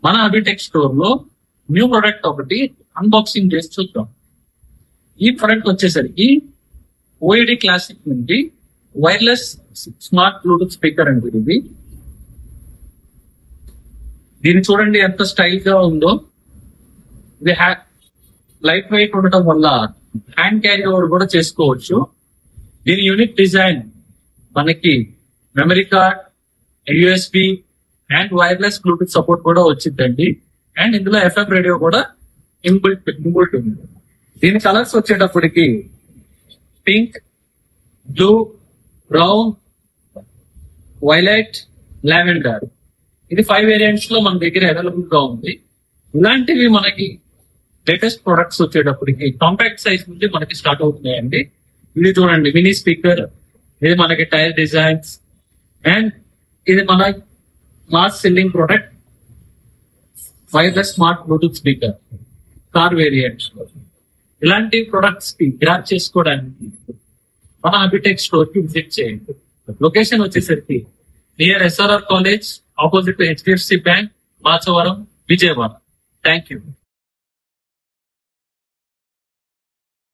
మన అబిటెక్ స్టోర్ లో new product ఒకటి అన్బాక్సింగ్ చేసి చూద్దాం. ఈ ప్రొడక్ట్ వచ్చేసరికి ఓఎడి క్లాసిక్ నుండి వైర్లెస్ స్మార్ట్ బ్లూటూత్ స్పీకర్ అండి ఇది. దీన్ని చూడండి ఎంత స్టైల్ గా ఉందో. ఇది లైట్ వెయిట్ ఉండటం వల్ల హ్యాండ్ క్యారీ ఓవర్ కూడా చేసుకోవచ్చు. దీని యూనిక్ డిజైన్ మనకి memory card, USB and wireless Bluetooth support కూడా వచ్చిందండి. అండ్ ఇందులో ఎఫ్ఎం రేడియో కూడా ఇన్బుల్ట్ ఉంది. దీని కలర్స్ వచ్చేటప్పటికి pink, blue, brown, violet, lavender. ఇది 5 వేరియంట్స్ లో మన దగ్గర అవైలబుల్ గా ఉంది. ఇలాంటివి మనకి లేటెస్ట్ ప్రొడక్ట్స్ వచ్చేటప్పటికి కాంపాక్ట్ సైజ్ నుండి మనకి స్టార్ట్ అవుతున్నాయండి. ఇది చూడండి మినీ స్పీకర్, ఇది మనకి టైర్ డిజైన్స్ అండ్ ఇది మన mass selling product wireless smart Bluetooth speaker car variants. ఇలాంటి ప్రొడక్ట్స్ కి గ్రాప్ చేసుకోవడానికి మన అబిటెక్ స్టోర్ కి విజిట్ చేయండి. లొకేషన్ వచ్చేసరికి near SRR college, opposite HDFC bank, Machavaram, Vijayawada. Thank you.